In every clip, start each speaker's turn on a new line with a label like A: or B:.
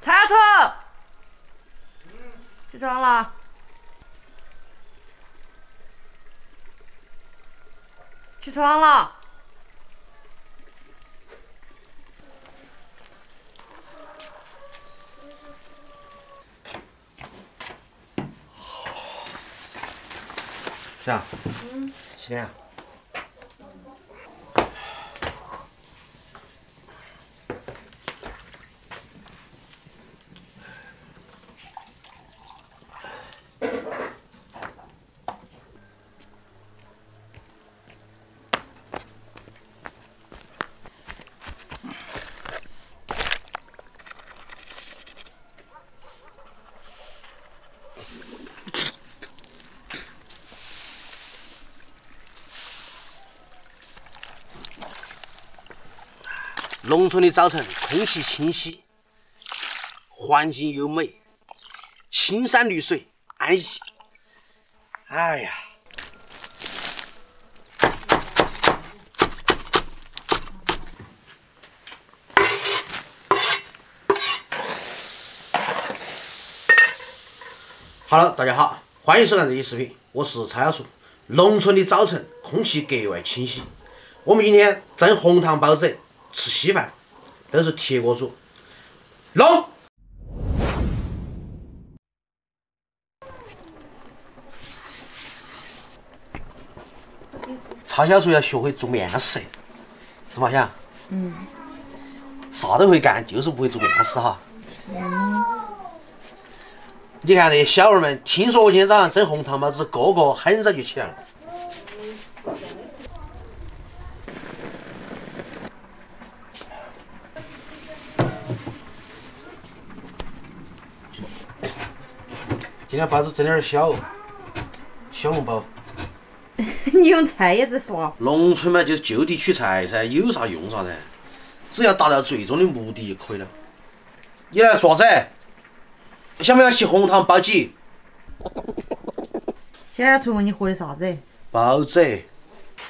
A: 菜头，起床了。起床了。
B: 行，几点啊？农村的早晨，空气清晰，环境优美，青山绿水，安逸。哎呀！Hello， 大家好，欢迎收看这期视频，我是蔡小厨。农村的早晨，空气格外清晰。我们今天蒸红糖包子，吃稀饭，都是铁锅煮。弄！曹小厨要学会做面食，是吗？想？啥都会干，就是不会做面食哈。你看那些小娃儿们，听说我今天早上蒸红糖包子，个个很早就起来了。今天包子蒸点小笼包。
A: 你用菜叶子说？
B: 农村嘛，就是就地取材噻，有啥用啥噻，只要达到最终的目的就可以了。你来做啥子？想不想吃红糖包鸡？
A: 小厨，你喝的啥子？
B: 包子，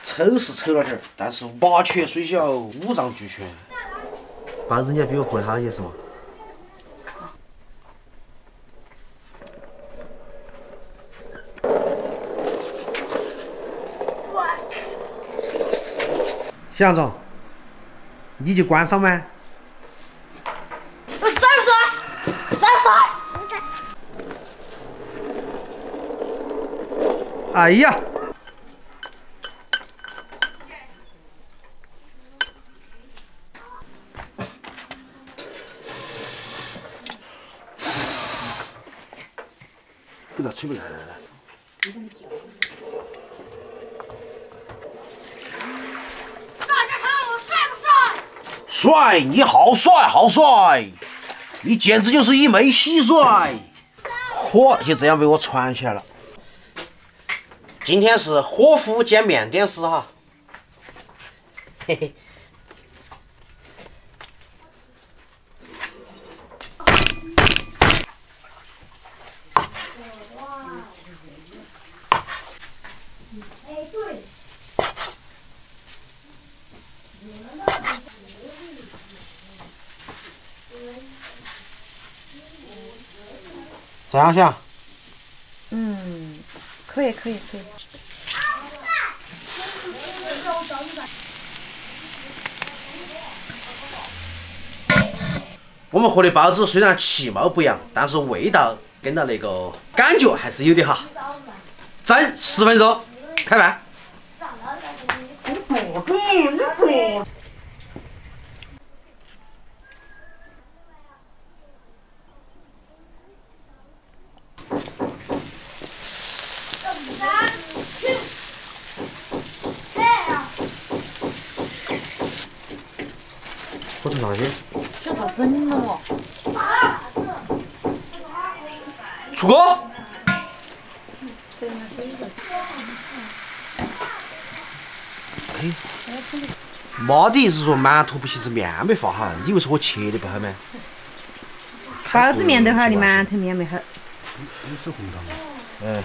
B: 丑是丑了点儿，但是麻雀虽小，五脏俱全。包子你要比我喝的好些是吗？小杨总，你就观赏吗？
C: 我帅不帅？帅不帅？
B: 哎呀！给他吹不来了。帅，你好帅，好帅！你简直就是一枚蟋蟀。嚯，就这样被我传起来了。今天是伙夫兼面点师哈，嘿嘿。这样想？
A: 可以。
B: 我们和的包子虽然其貌不扬，但是味道跟到那个感觉还是有的哈。蒸10分钟，开饭。我从哪里？
A: 这咋整了哦？
B: 楚哥。哎，妈的意思说馒头不行是面没发好，你以为是我切的不好吗？
A: 包子面都好，你馒头面没好。
D: 这是红糖吗？
B: 哎，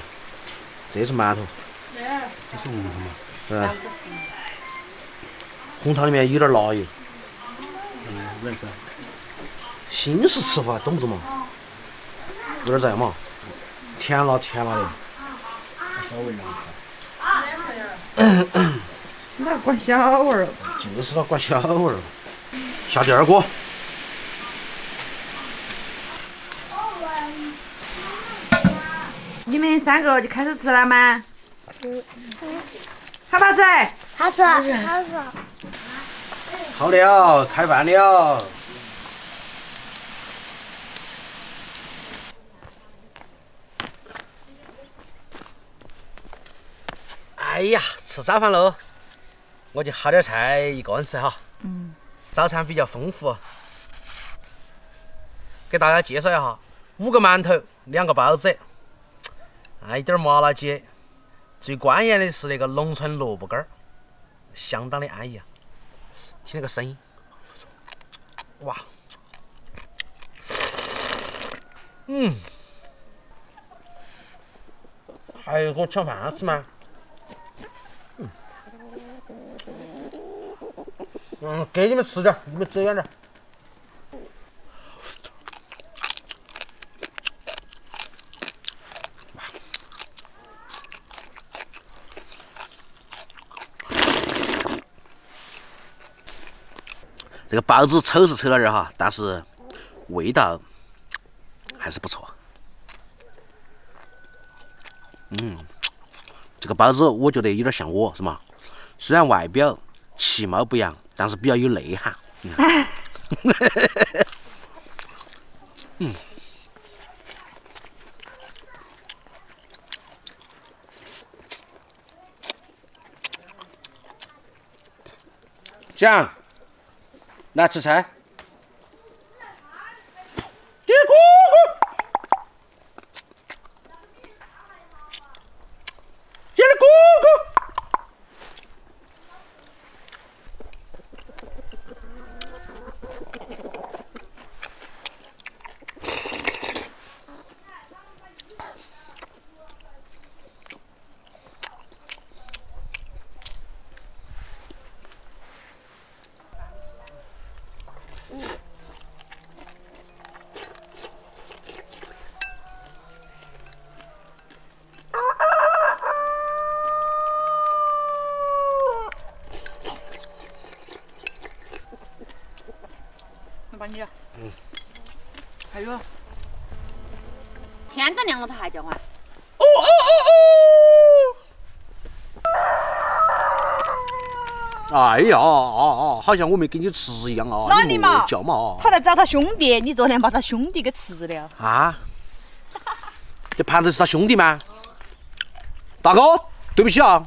B: 这是馒头。
D: 这是红糖吗？
B: 对。红汤里面有点辣油。
D: 为啥？
B: 新式吃法懂不懂嘛？有点在嘛，甜辣甜辣的。
D: 稍微凉
A: 你咋管小味儿了？
B: 就是要管小味儿。下第二锅。
A: 你们3个就开始吃了吗？好不好吃？
C: 好吃，好吃。
B: 好了，开饭了。哎呀，吃早饭喽！我就薅点菜，一个人吃哈。早餐比较丰富。给大家介绍一下：5个馒头，2个包子，一点麻辣鸡。最关键的是那个农村萝卜干儿，相当的安逸啊！听那个声音，哇，还有给我抢饭吃吗？给你们吃点，你们走远点。这个包子丑是丑了点哈，但是味道还是不错。这个包子我觉得有点像我，是吗？虽然外表其貌不扬，但是比较有内涵。酱。来吃菜。给哥哥，接着哥哥。
C: 把你。还有。天都亮了，他还叫唤。
B: 哎呀好像我没给你吃一样啊！
A: 哪里嘛？
B: 叫嘛！
A: 他来找他兄弟，你昨天把他兄弟给吃了。
B: 啊？这盘子是他兄弟吗？大哥，对不起啊。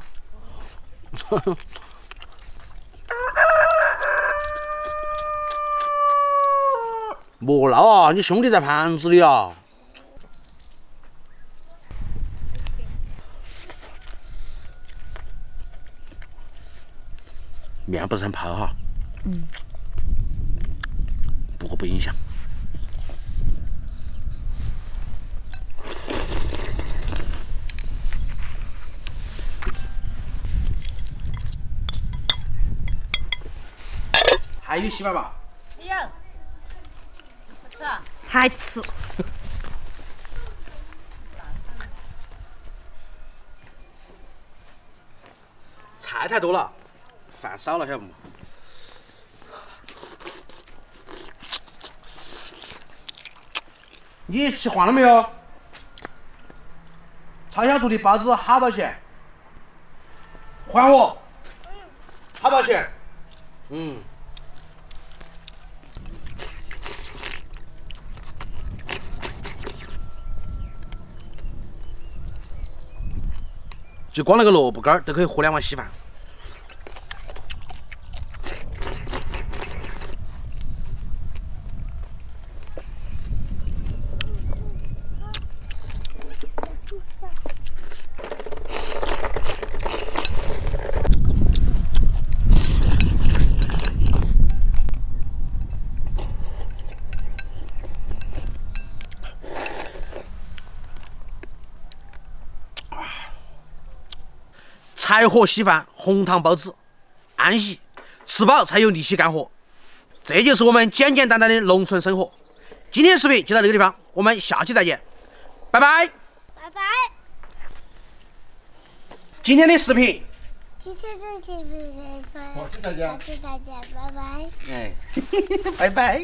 B: 莫闹啊！你兄弟在盘子里啊！面不是很泡哈。不过不影响。还有稀饭吧？
C: 有。吃啊？
A: 还吃？
B: 菜太多了，饭少了，晓得不嘛？你吃换了没有？超小厨的包子好多钱？还我。好多钱？就光那个萝卜干儿都可以喝2碗稀饭。柴火稀饭，红糖包子，安逸，吃饱才有力气干活。这就是我们简简单单的农村生活。今天视频就到这个地方，我们下期再见，拜拜。
C: 拜拜。
B: 今天的视频，
C: 今天的视频，
D: 好，再见。
C: 下次再见，拜拜。
B: 哎，拜拜。